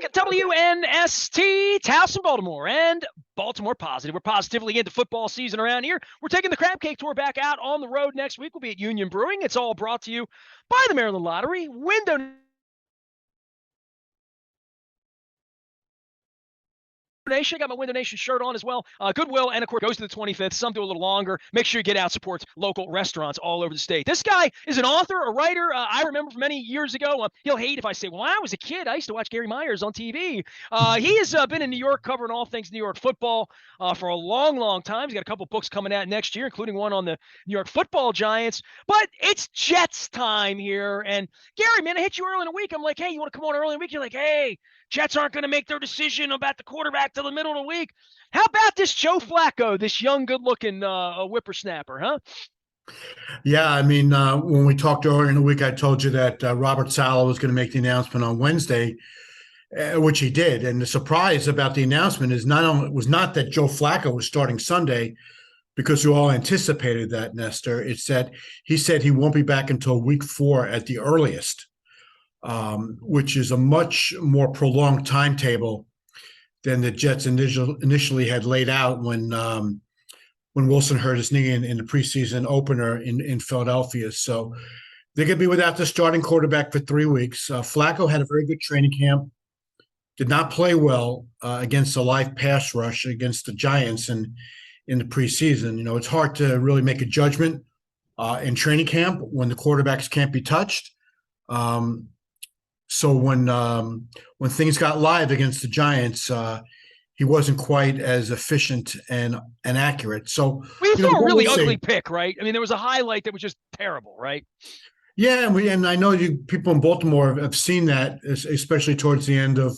at WNST, Towson, Baltimore, and Baltimore Positive. We're positively into football season around here. We're taking the Crab Cake Tour back out on the road next week. We'll be at Union Brewing. It's all brought to you by the Maryland Lottery. Window Nation. I got my Window Nation shirt on as well. Goodwill, and of course, goes to the 25th. Some do a little longer. Make sure you get out, supports local restaurants all over the state. This guy is an author, a writer. I remember from many years ago. He'll hate if I say, well, I was a kid. I used to watch Gary Myers on TV. He has been in New York covering all things New York football for a long, long time. He's got a couple books coming out next year, including one on the New York football Giants. But it's Jets time here. And Gary, man, I hit you early in the week. I'm like, hey, you want to come on early in the week? You're like, hey, Jets aren't going to make their decision about the quarterback till the middle of the week. How about this Joe Flacco, this young, good-looking whippersnapper, huh? Yeah, I mean, when we talked earlier in the week, I told you that Robert Saleh was going to make the announcement on Wednesday, which he did. And the surprise about the announcement is not that Joe Flacco was starting Sunday, because we all anticipated that, Nestor. It's that he said he won't be back until week 4 at the earliest. Which is a much more prolonged timetable than the Jets initially had laid out when Wilson hurt his knee in the preseason opener in Philadelphia. So they're going to be without the starting quarterback for 3 weeks. Flacco had a very good training camp, did not play well against a live pass rush against the Giants in the preseason. You know, it's hard to really make a judgment in training camp when the quarterbacks can't be touched. So when things got live against the Giants, he wasn't quite as efficient and accurate. So we saw a really ugly pick, right? I mean, there was a highlight that was just terrible, right? Yeah, and I know people in Baltimore have seen that, especially towards the end of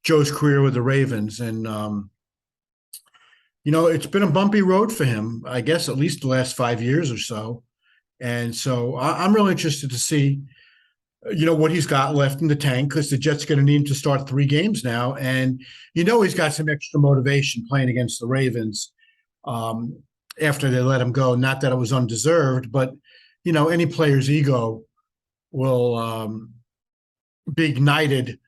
Joe's career with the Ravens, and it's been a bumpy road for him, I guess, at least the last 5 years or so. And so I'm really interested to see what he's got left in the tank, because the Jets are going to need him to start 3 games now. And, he's got some extra motivation playing against the Ravens after they let him go. Not that it was undeserved, but, any player's ego will be ignited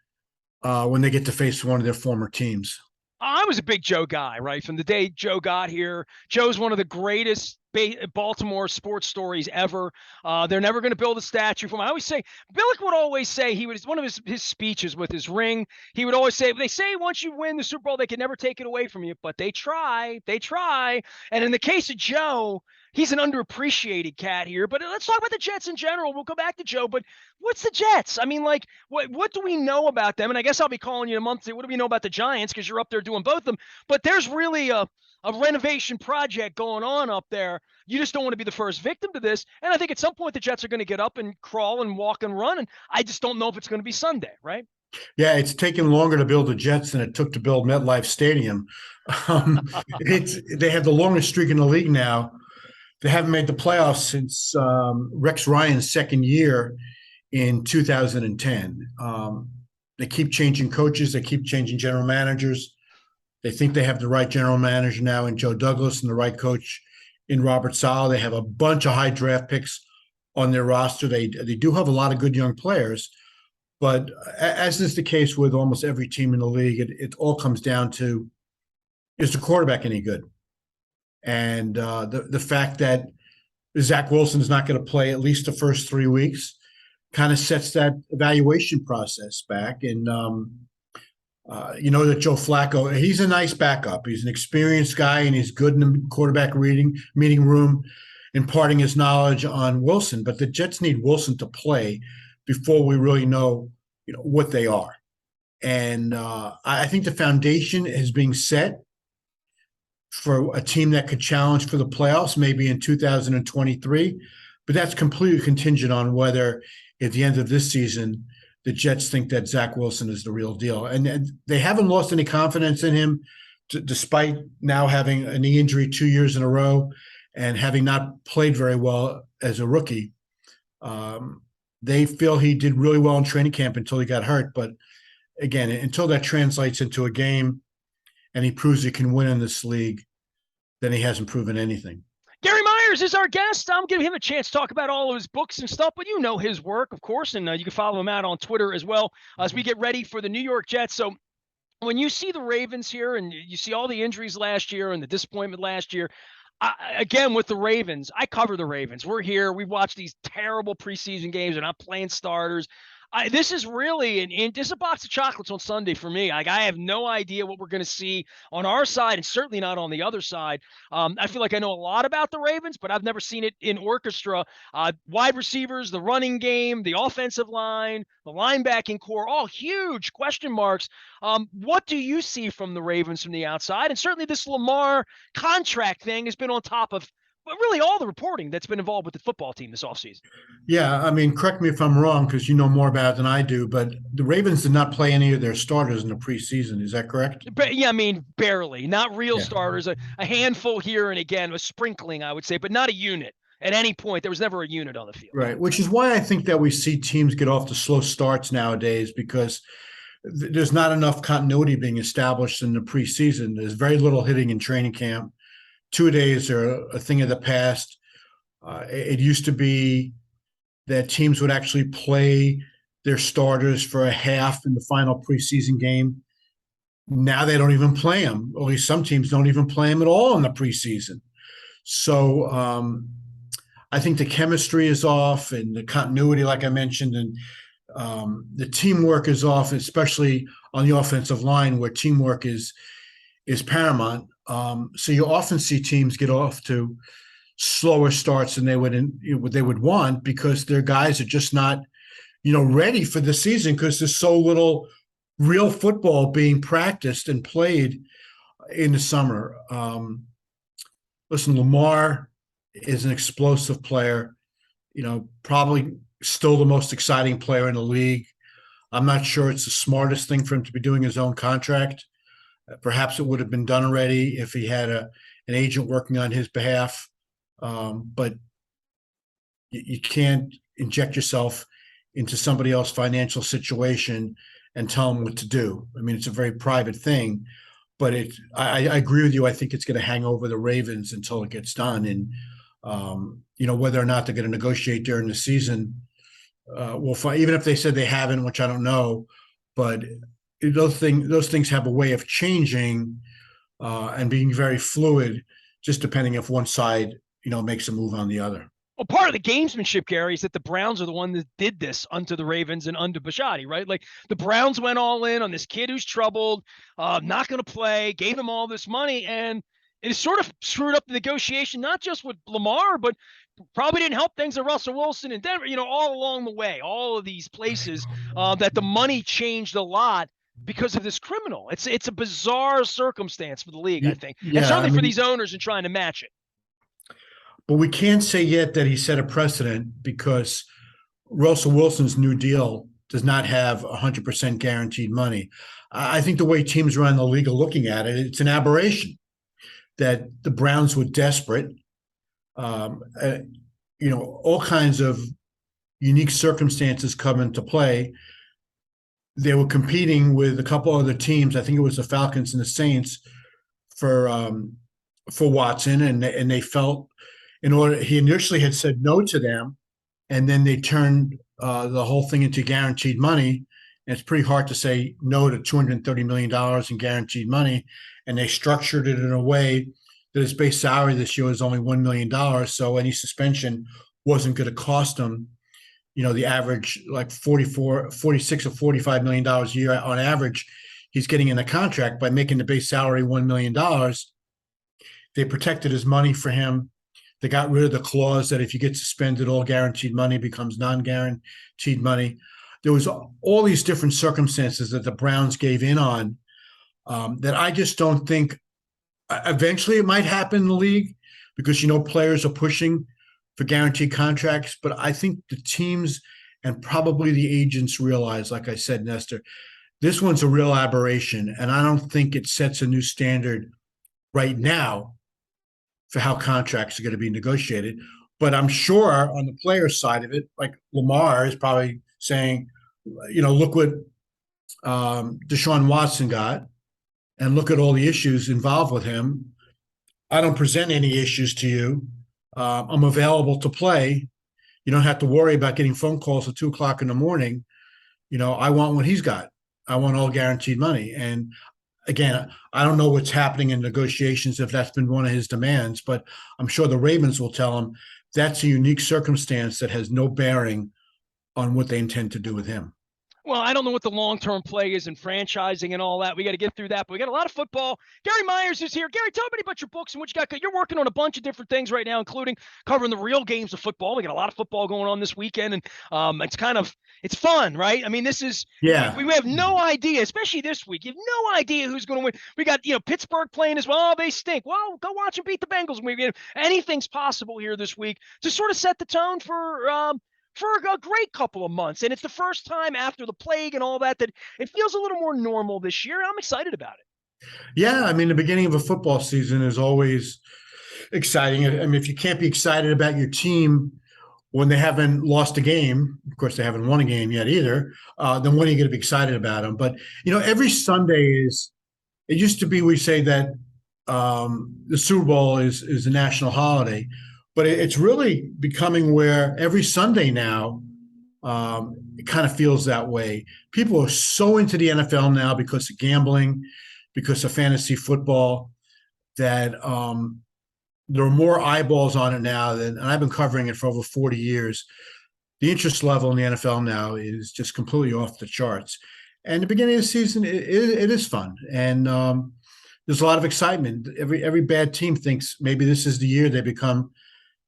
when they get to face one of their former teams. I was a big Joe guy, right? From the day Joe got here. Joe's one of the greatest Baltimore sports stories ever. They're never going to build a statue for him. I always say, Billick would always say, he was one of his speeches with his ring. He would always say, they say once you win the Super Bowl, they can never take it away from you, but they try. And in the case of Joe, he's an underappreciated cat here. But let's talk about the Jets in general. We'll go back to Joe, but what's the Jets? I mean, like, what do we know about them? And I guess I'll be calling you in a month to say, what do we know about the Giants? Because you're up there doing both of them. But there's really a renovation project going on up there. You just don't want to be the first victim to this. And I think at some point the Jets are going to get up and crawl and walk and run. And I just don't know if it's going to be Sunday, right? Yeah, it's taken longer to build the Jets than it took to build MetLife Stadium. They have the longest streak in the league now. They haven't made the playoffs since Rex Ryan's second year in 2010. They keep changing coaches. They keep changing general managers. They think they have the right general manager now in Joe Douglas and the right coach in Robert Saleh. They have a bunch of high draft picks on their roster. They do have a lot of good young players. But as is the case with almost every team in the league, it all comes down to, is the quarterback any good? And the fact that Zach Wilson is not going to play at least the first 3 weeks kind of sets that evaluation process back. And that Joe Flacco, he's a nice backup. He's an experienced guy, and he's good in the quarterback meeting room, imparting his knowledge on Wilson. But the Jets need Wilson to play before we really know, what they are. And I think the foundation is being set for a team that could challenge for the playoffs maybe in 2023. But that's completely contingent on whether at the end of this season the Jets think that Zach Wilson is the real deal. And they haven't lost any confidence in him, despite now having a knee injury 2 years in a row and having not played very well as a rookie. They feel he did really well in training camp until he got hurt. But again, until that translates into a game and he proves he can win in this league, then he hasn't proven anything. Gary Myers Myers is our guest. I'm giving him a chance to talk about all of his books and stuff, but you know his work, of course, and you can follow him out on Twitter as well as we get ready for the New York Jets. So when you see the Ravens here and you see all the injuries last year and the disappointment last year, again, with the Ravens, I cover the Ravens. We're here. We watch these terrible preseason games. They're not playing starters. This is really this is a box of chocolates on Sunday for me. Like, I have no idea what we're going to see on our side, and certainly not on the other side. I feel like I know a lot about the Ravens, but I've never seen it in orchestra. Wide receivers, the running game, the offensive line, the linebacking core, all huge question marks. What do you see from the Ravens from the outside? And certainly this Lamar contract thing has been on top of really all the reporting that's been involved with the football team this offseason. Yeah, I mean, correct me if I'm wrong because you know more about it than I do, but the Ravens did not play any of their starters in the preseason. Is that correct? But yeah, I mean, barely, not real Yeah. starters, a handful here and again, a sprinkling, I would say, but not a unit at any point. There was never a unit on the field. Right, which is why I think that we see teams get off to slow starts nowadays because there's not enough continuity being established in the preseason. There's very little hitting in training camp. 2 days are a thing of the past. It used to be that teams would actually play their starters for a half in the final preseason game. Now they don't even play them, or at least some teams don't even play them at all in the preseason. So I think the chemistry is off and the continuity, like I mentioned, and the teamwork is off, especially on the offensive line where teamwork is paramount. So you often see teams get off to slower starts than they would want because their guys are just not, ready for the season because there's so little real football being practiced and played in the summer. Listen, Lamar is an explosive player, probably still the most exciting player in the league. I'm not sure it's the smartest thing for him to be doing his own contract. Perhaps it would have been done already if he had an agent working on his behalf. But you can't inject yourself into somebody else's financial situation and tell them what to do. I mean, it's a very private thing, but I agree with you. I think it's going to hang over the Ravens until it gets done. And, whether or not they're going to negotiate during the season, we'll find, even if they said they haven't, which I don't know, but those things have a way of changing and being very fluid, just depending if one side, makes a move on the other. Well, part of the gamesmanship, Gary, is that the Browns are the one that did this unto the Ravens and unto Bisciotti, right? Like, the Browns went all in on this kid who's troubled, not going to play, gave him all this money, and it sort of screwed up the negotiation, not just with Lamar, but probably didn't help things at Russell Wilson and Denver, all along the way, all of these places that the money changed a lot because of this criminal. It's a bizarre circumstance for the league, I think, and certainly for these owners in trying to match it. But we can't say yet that he set a precedent because Russell Wilson's new deal does not have 100% guaranteed money. I think the way teams around the league are looking at it, it's an aberration that the Browns were desperate. All kinds of unique circumstances come into play. They were competing with a couple other teams. I think it was the Falcons and the Saints for Watson, and they felt he initially had said no to them, and then they turned the whole thing into guaranteed money. And it's pretty hard to say no to $230 million in guaranteed money. And they structured it in a way that his base salary this year was only $1 million. So any suspension wasn't going to cost him, the average like 46 or $45 million a year on average he's getting in the contract. By making the base salary $1 million, they protected his money for him. They got rid of the clause that if you get suspended, all guaranteed money becomes non-guaranteed money. There was all these different circumstances that the Browns gave in on that I just don't think eventually it might happen in the league because, players are pushing for guaranteed contracts. But I think the teams and probably the agents realize, like I said, Nestor, this one's a real aberration. And I don't think it sets a new standard right now for how contracts are going to be negotiated. But I'm sure on the player side of it, like Lamar is probably saying, look what Deshaun Watson got and look at all the issues involved with him. I don't present any issues to you. I'm available to play. You don't have to worry about getting phone calls at 2 o'clock in the morning. I want what he's got. I want all guaranteed money. And again, I don't know what's happening in negotiations if that's been one of his demands, but I'm sure the Ravens will tell him that's a unique circumstance that has no bearing on what they intend to do with him. Well, I don't know what the long-term play is in franchising and all that. We got to get through that, but we got a lot of football. Gary Myers is here. Gary, tell me about your books and what you got. You're working on a bunch of different things right now, including covering the real games of football. We got a lot of football going on this weekend, and it's fun, right? I mean, this is Yeah. we have no idea, especially this week. You have no idea who's going to win. We got Pittsburgh playing as well. Oh, they stink. Well, go watch them beat the Bengals. Anything's possible here this week to sort of set the tone for a great couple of months. And it's the first time after the plague and all that it feels a little more normal this year. I'm excited about it. Yeah. I mean, the beginning of a football season is always exciting. I mean, if you can't be excited about your team when they haven't lost a game, of course, they haven't won a game yet either, then when are you going to be excited about them? But, every Sunday it used to be, we say that the Super Bowl is a national holiday, but it's really becoming where every Sunday now, it kind of feels that way. People are so into the NFL now because of gambling, because of fantasy football, that there are more eyeballs on it now and I've been covering it for over 40 years. The interest level in the NFL now is just completely off the charts. And the beginning of the season, it is fun. And there's a lot of excitement. Every bad team thinks maybe this is the year they become,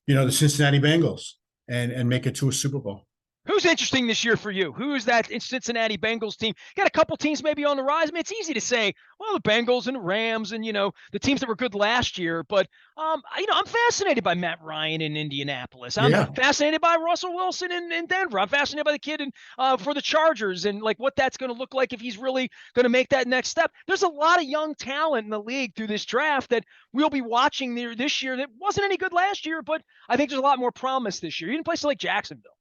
the Cincinnati Bengals and make it to a Super Bowl. Who's interesting this year for you? Who is that Cincinnati Bengals team? Got a couple teams maybe on the rise. I mean, it's easy to say, well, the Bengals and the Rams and, the teams that were good last year. But, I'm fascinated by Matt Ryan in Indianapolis. I'm fascinated by Russell Wilson in Denver. I'm fascinated by the kid for the Chargers and, like, what that's going to look like if he's really going to make that next step. There's a lot of young talent in the league through this draft that we'll be watching this year that wasn't any good last year, but I think there's a lot more promise this year, even places like Jacksonville.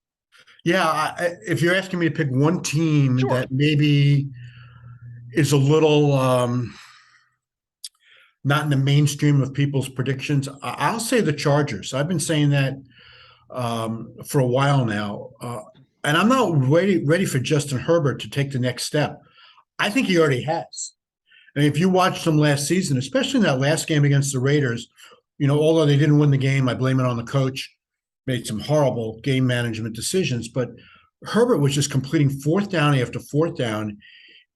Yeah, if you're asking me to pick one team Sure. that maybe is a little not in the mainstream of people's predictions, I'll say the Chargers. I've been saying that for a while now, and I'm not ready for Justin Herbert to take the next step. I think he already has. I mean, if you watched them last season, especially in that last game against the Raiders, although they didn't win the game, I blame it on the coach. Made some horrible game management decisions, but Herbert was just completing fourth down after fourth down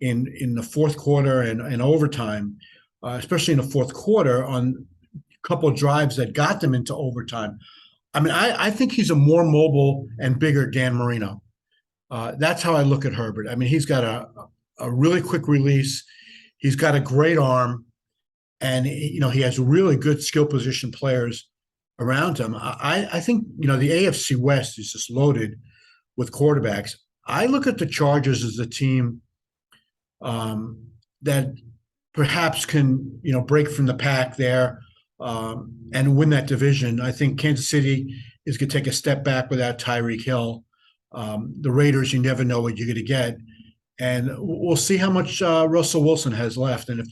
in the fourth quarter and overtime, especially in the fourth quarter on a couple of drives that got them into overtime. I mean, I think he's a more mobile and bigger Dan Marino. That's how I look at Herbert. I mean, he's got a really quick release. He's got a great arm, and he has really good skill position players around him. I think, the AFC West is just loaded with quarterbacks. I look at the Chargers as a team that perhaps can, break from the pack there and win that division. I think Kansas City is going to take a step back without Tyreek Hill. The Raiders, you never know what you're going to get. And we'll see how much Russell Wilson has left and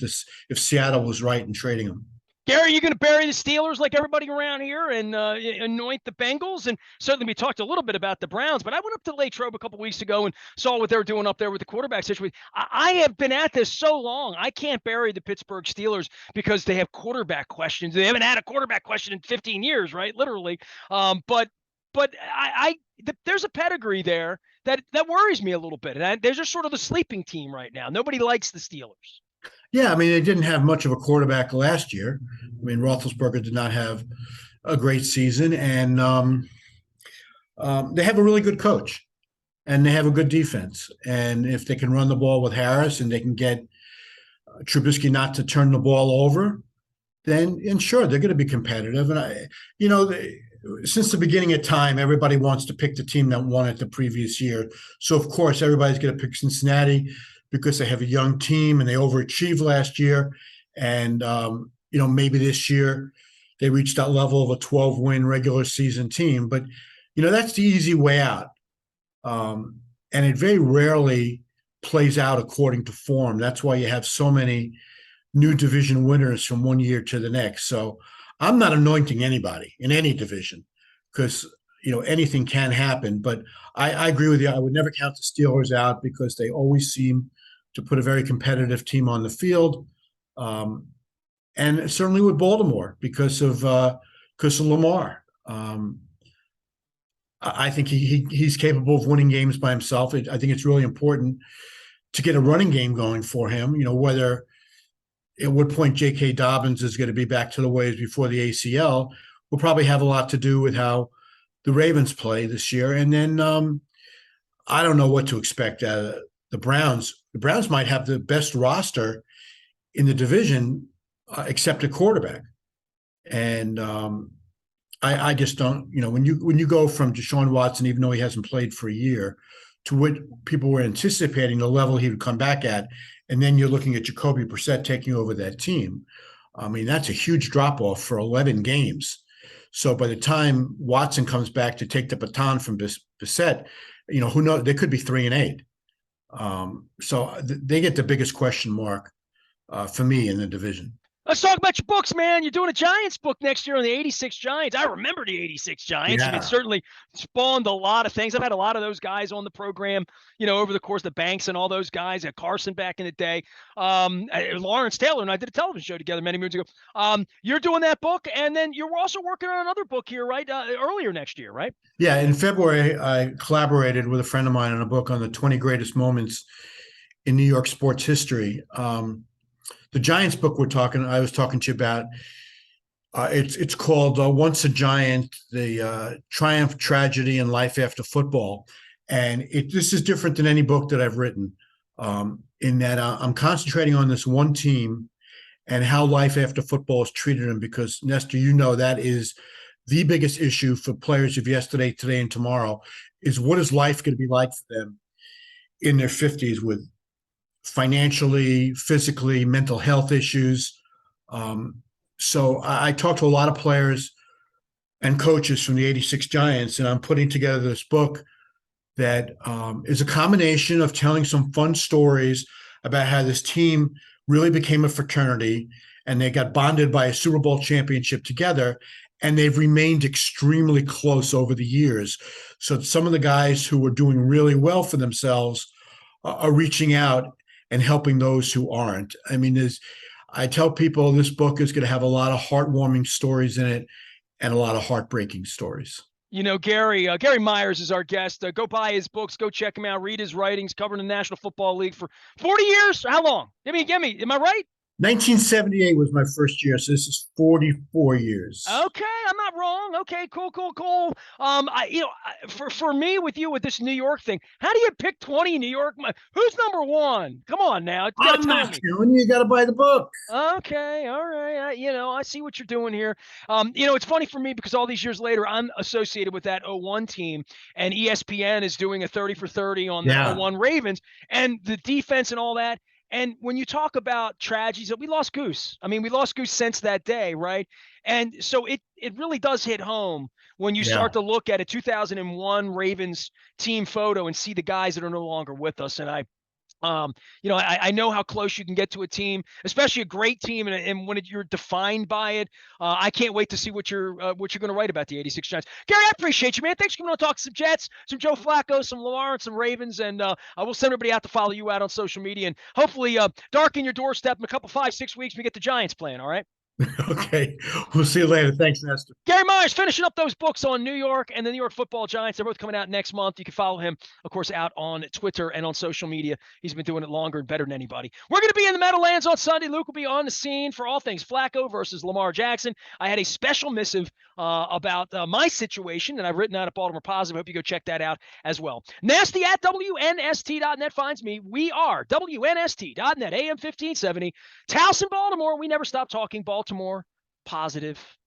if Seattle was right in trading him. Gary, you going to bury the Steelers like everybody around here and anoint the Bengals? And certainly we talked a little bit about the Browns, but I went up to Latrobe a couple weeks ago and saw what they were doing up there with the quarterback situation. I have been at this so long. I can't bury the Pittsburgh Steelers because they have quarterback questions. They haven't had a quarterback question in 15 years, right? Literally. But there's a pedigree there that worries me a little bit. And they're just sort of the sleeping team right now. Nobody likes the Steelers. Yeah, I mean, they didn't have much of a quarterback last year. I mean, Roethlisberger did not have a great season, and they have a really good coach, and they have a good defense. And if they can run the ball with Harris and they can get Trubisky not to turn the ball over, then sure, they're going to be competitive. And since the beginning of time, everybody wants to pick the team that won it the previous year. So of course, everybody's going to pick Cincinnati because they have a young team and they overachieved last year. And, maybe this year they reached that level of a 12-win regular season team. But, that's the easy way out. And it very rarely plays out according to form. That's why you have so many new division winners from one year to the next. So I'm not anointing anybody in any division because anything can happen. But I agree with you. I would never count the Steelers out because they always seem to put a very competitive team on the field, and certainly with Baltimore because of Lamar. I think he's capable of winning games by himself. I think it's really important to get a running game going for him. Whether at what point J.K. Dobbins is going to be back to the ways before the ACL will probably have a lot to do with how the Ravens play this year. And then I don't know what to expect out of the Browns. The Browns might have the best roster in the division, except a quarterback. And I just don't. When you go from Deshaun Watson, even though he hasn't played for a year, to what people were anticipating the level he would come back at, and then you're looking at Jacoby Brissett taking over that team. I mean, that's a huge drop off for 11 games. So by the time Watson comes back to take the baton from Brissett, who knows? They could be 3-8. So they get the biggest question mark for me in the division. Let's talk about your books, man. You're doing a Giants book next year on the 86 Giants. I remember the 86 Giants. Yeah. I mean, it certainly spawned a lot of things. I've had a lot of those guys on the program, over the course of the Banks and all those guys. At Carson back in the day. Lawrence Taylor and I did a television show together many moons ago. You're doing that book, and then you're also working on another book here, right? Earlier next year, right? Yeah. In February, I collaborated with a friend of mine on a book on the 20 greatest moments in New York sports history. The Giants book I was talking to you about, it's called Once a Giant, the Triumph, Tragedy, and Life After Football. And this is different than any book that I've written, in that I'm concentrating on this one team and how life after football is treated them. Because, Nestor, that is the biggest issue for players of yesterday, today, and tomorrow, is what is life going to be like for them in their 50s with financially, physically, mental health issues. So I talked to a lot of players and coaches from the 86 Giants, and I'm putting together this book that is a combination of telling some fun stories about how this team really became a fraternity and they got bonded by a Super Bowl championship together, and they've remained extremely close over the years. So some of the guys who were doing really well for themselves are reaching out and helping those who aren't. I mean, I tell people this book is going to have a lot of heartwarming stories in it and a lot of heartbreaking stories. Gary Myers is our guest. Go buy his books. Go check him out. Read his writings. Covering the National Football League for 40 years. How long? Give me. Am I right? 1978 was my first year, so this is 44 years. Okay, I'm not wrong. Okay, cool. For me with you with this New York thing, how do you pick 20 New York? Who's number one? Come on now, I'm not telling you. You got to buy the book. Okay, all right. I see what you're doing here. It's funny for me because all these years later, I'm associated with that 01 team, and ESPN is doing a 30 for 30 on the 01 Ravens and the defense and all that. And when you talk about tragedies, we lost Goose. I mean, we lost Goose since that day, right? And so it really does hit home when you start to look at a 2001 Ravens team photo and see the guys that are no longer with us. And I know how close you can get to a team, especially a great team, and when you're defined by it. I can't wait to see what you're going to write about the 86 Giants. Gary, I appreciate you, man. Thanks for coming on to talk some Jets, some Joe Flacco, some Lamar, and some Ravens, and I will send everybody out to follow you out on social media, and hopefully darken your doorstep in a couple 5-6 weeks we get the Giants playing. All right. Okay. We'll see you later. Thanks, Nestor. Gary Myers finishing up those books on New York and the New York Football Giants. They're both coming out next month. You can follow him, of course, out on Twitter and on social media. He's been doing it longer and better than anybody. We're going to be in the Meadowlands on Sunday. Luke will be on the scene for all things Flacco versus Lamar Jackson. I had a special missive about my situation, and I've written out at Baltimore Positive. Hope you go check that out as well. Nasty at WNST.net finds me. We are WNST.net, AM 1570. Towson, Baltimore. We never stop talking Baltimore Positive